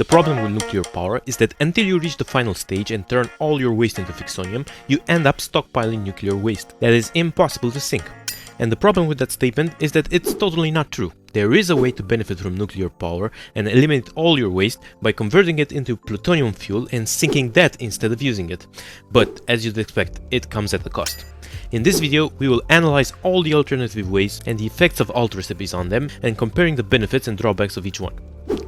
The problem with nuclear power is that until you reach the final stage and turn all your waste into FICSONIUM, you end up stockpiling nuclear waste that is impossible to sink. And the problem with that statement is that it's totally not true. There is a way to benefit from nuclear power and eliminate all your waste by converting it into plutonium fuel and sinking that instead of using it. But as you'd expect, it comes at a cost. In this video, we will analyze all the alternative ways and the effects of alt recipes on them and comparing the benefits and drawbacks of each one.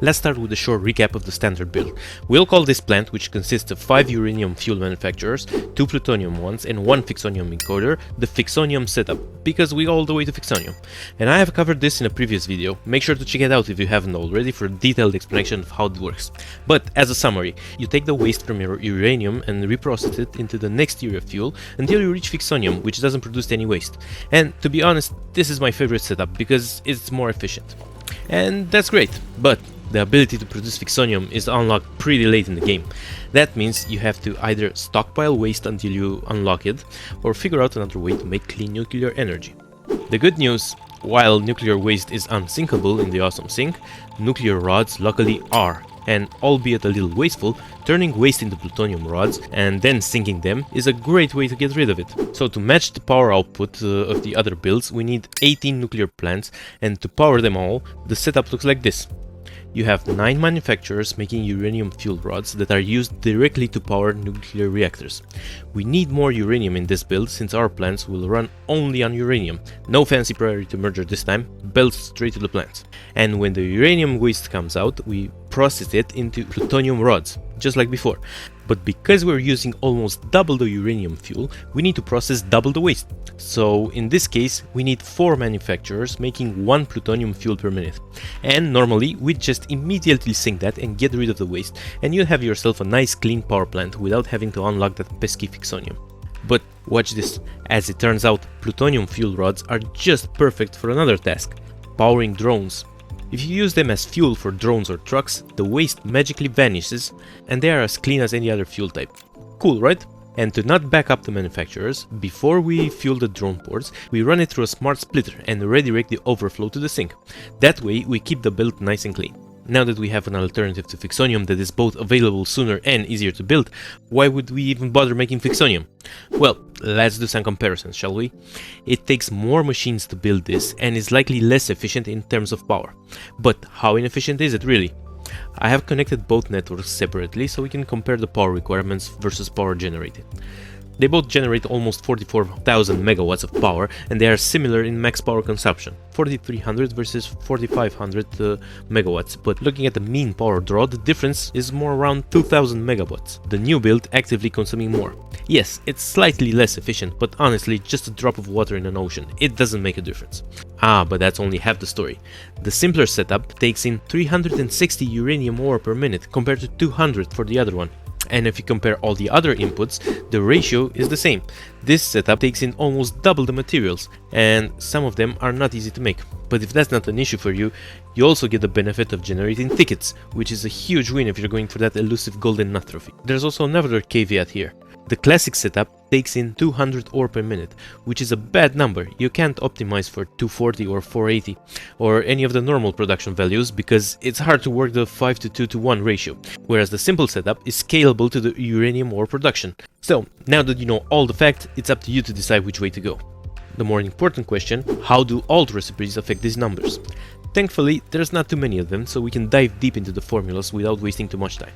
Let's start with a short recap of the standard build. We'll call this plant, which consists of 5 uranium fuel manufacturers, 2 plutonium ones and 1 FICSONIUM encoder, the FICSONIUM Setup, because we go all the way to FICSONIUM. And I have covered this in a previous video, make sure to check it out if you haven't already for a detailed explanation of how it works. But as a summary, you take the waste from your uranium and reprocess it into the next urea fuel until you reach FICSONIUM, which doesn't produce any waste. And to be honest, this is my favorite setup because it's more efficient. And that's great, but the ability to produce FICSONIUM is unlocked pretty late in the game. That means you have to either stockpile waste until you unlock it, or figure out another way to make clean nuclear energy. The good news, while nuclear waste is unsinkable in the awesome sink, nuclear rods luckily are, and albeit a little wasteful, turning waste into plutonium rods and then sinking them is a great way to get rid of it. So to match the power output of the other builds, we need 18 nuclear plants, and to power them all, the setup looks like this. You have 9 manufacturers making uranium fuel rods that are used directly to power nuclear reactors. We need more uranium in this build since our plants will run only on uranium. No fancy priority merger this time, belts straight to the plants. And when the uranium waste comes out, we process it into plutonium rods, just like before. But because we're using almost double the uranium fuel, we need to process double the waste. So in this case, we need 4 manufacturers making 1 plutonium fuel per minute. And normally, we'd just immediately sink that and get rid of the waste, and you'll have yourself a nice clean power plant without having to unlock that pesky FICSONIUM. But watch this, as it turns out, plutonium fuel rods are just perfect for another task, powering drones. If you use them as fuel for drones or trucks, the waste magically vanishes and they are as clean as any other fuel type. Cool, right? And to not back up the manufacturers, before we fuel the drone ports, we run it through a smart splitter and redirect the overflow to the sink. That way we keep the build nice and clean. Now that we have an alternative to FICSONIUM that is both available sooner and easier to build, why would we even bother making FICSONIUM? Well, let's do some comparisons, shall we? It takes more machines to build this and is likely less efficient in terms of power. But how inefficient is it really? I have connected both networks separately so we can compare the power requirements versus power generated. They both generate almost 44,000 megawatts of power, and they are similar in max power consumption, 4300 versus 4500 megawatts, but looking at the mean power draw, the difference is more around 2000 megawatts. The new build actively consuming more. Yes, it's slightly less efficient, but honestly, just a drop of water in an ocean, it doesn't make a difference. But that's only half the story. The simpler setup takes in 360 uranium ore per minute compared to 200 for the other one. And if you compare all the other inputs, the ratio is the same. This setup takes in almost double the materials, and some of them are not easy to make. But if that's not an issue for you, you also get the benefit of generating tickets, which is a huge win if you're going for that elusive golden nut trophy. There's also another caveat here. The classic setup takes in 200 ore per minute, which is a bad number. You can't optimize for 240 or 480 or any of the normal production values because it's hard to work the 5 to 2 to 1 ratio, whereas the simple setup is scalable to the uranium ore production. So, now that you know all the facts, it's up to you to decide which way to go. The more important question, how do alt recipes affect these numbers? Thankfully, there's not too many of them, so we can dive deep into the formulas without wasting too much time.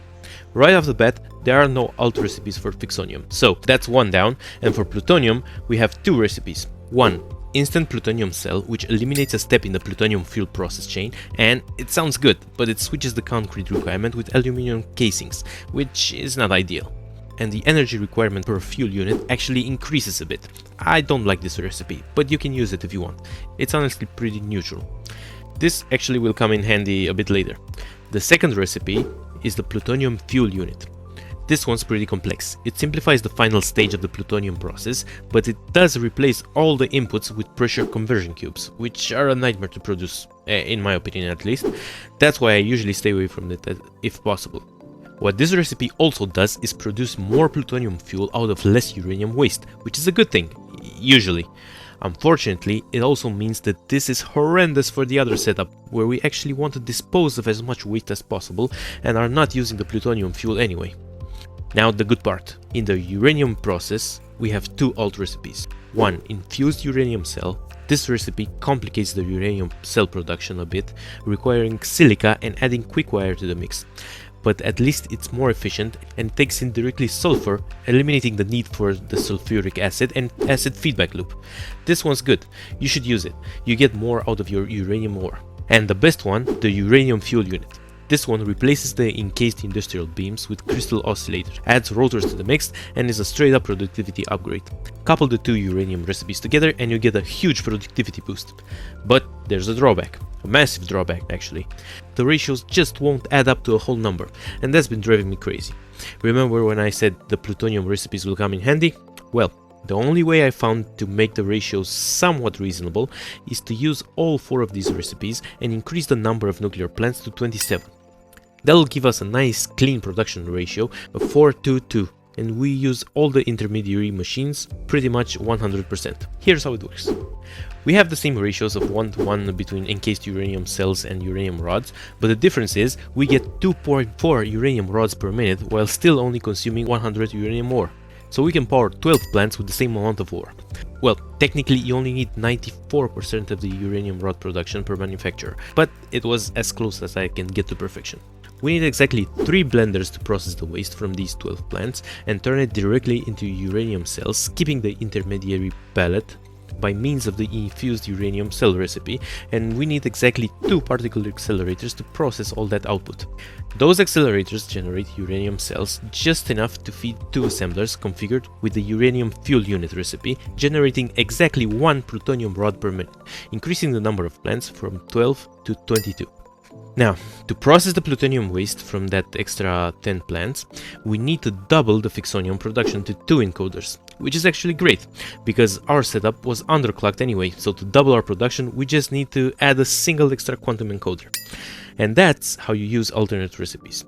Right off the bat, there are no alt recipes for FICSONIUM, so that's one down, and for plutonium, we have 2 recipes. 1. Instant plutonium cell, which eliminates a step in the plutonium fuel process chain, and it sounds good, but it switches the concrete requirement with aluminum casings, which is not ideal. And the energy requirement per fuel unit actually increases a bit. I don't like this recipe, but you can use it if you want. It's honestly pretty neutral. This actually will come in handy a bit later. The second recipe is the plutonium fuel unit. This one's pretty complex. It simplifies the final stage of the plutonium process, but it does replace all the inputs with pressure conversion cubes, which are a nightmare to produce, in my opinion at least. That's why I usually stay away from it if possible. What this recipe also does is produce more plutonium fuel out of less uranium waste, which is a good thing, usually. Unfortunately, it also means that this is horrendous for the other setup, where we actually want to dispose of as much waste as possible and are not using the plutonium fuel anyway. Now the good part. In the uranium process, we have two alt recipes. One, infused uranium cell. This recipe complicates the uranium cell production a bit, requiring silica and adding quick wire to the mix. But at least it's more efficient and takes in directly sulfur, eliminating the need for the sulfuric acid and acid feedback loop. This one's good, you should use it, you get more out of your uranium ore. And the best one, the uranium fuel unit. This one replaces the encased industrial beams with crystal oscillators, adds rotors to the mix, and is a straight up productivity upgrade. Couple the two uranium recipes together and you get a huge productivity boost. But there's a drawback. A massive drawback actually. The ratios just won't add up to a whole number, and that's been driving me crazy. Remember when I said the plutonium recipes will come in handy? Well, the only way I found to make the ratios somewhat reasonable is to use all 4 of these recipes and increase the number of nuclear plants to 27. That'll give us a nice clean production ratio of 4:2:2, and we use all the intermediary machines pretty much 100%. Here's how it works. We have the same ratios of 1:1 between encased uranium cells and uranium rods, but the difference is we get 2.4 uranium rods per minute while still only consuming 100 uranium ore. So we can power 12 plants with the same amount of ore. Well, technically you only need 94% of the uranium rod production per manufacturer, but it was as close as I can get to perfection. We need exactly 3 blenders to process the waste from these 12 plants and turn it directly into uranium cells, skipping the intermediary pellet by means of the infused uranium cell recipe, and we need exactly 2 particle accelerators to process all that output. Those accelerators generate uranium cells just enough to feed 2 assemblers configured with the uranium fuel unit recipe, generating exactly 1 plutonium rod per minute, increasing the number of plants from 12 to 22. Now, to process the plutonium waste from that extra 10 plants, we need to double the FICSONIUM production to 2 encoders, which is actually great, because our setup was underclocked anyway, so to double our production we just need to add a single extra quantum encoder. And that's how you use alternate recipes.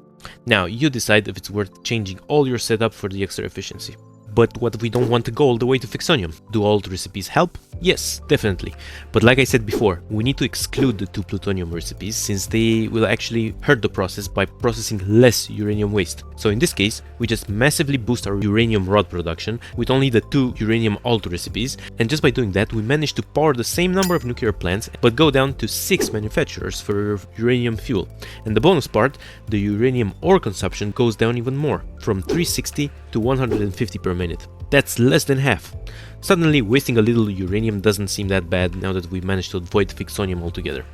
Now, you decide if it's worth changing all your setup for the extra efficiency. But what if we don't want to go all the way to FICSONIUM? Do alt recipes help? Yes, definitely. But like I said before, we need to exclude the 2 plutonium recipes since they will actually hurt the process by processing less uranium waste. So in this case, we just massively boost our uranium rod production with only the 2 uranium alt recipes, and just by doing that we manage to power the same number of nuclear plants but go down to 6 manufacturers for uranium fuel. And the bonus part, the uranium ore consumption goes down even more, from 360 to 150 per minute. That's less than half. Suddenly wasting a little uranium doesn't seem that bad now that we managed to avoid FICSONIUM altogether.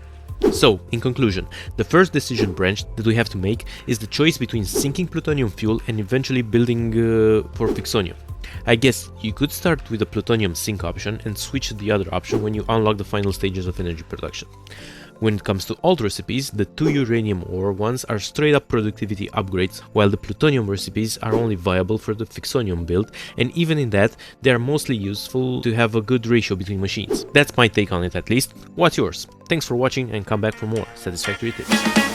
So, in conclusion, the first decision branch that we have to make is the choice between sinking plutonium fuel and eventually building for FICSONIUM. I guess you could start with the plutonium sink option and switch to the other option when you unlock the final stages of energy production. When it comes to alt recipes, the 2 uranium ore ones are straight up productivity upgrades, while the plutonium recipes are only viable for the FICSONIUM build, and even in that, they are mostly useful to have a good ratio between machines. That's my take on it at least. What's yours? Thanks for watching and come back for more Satisfactory tips.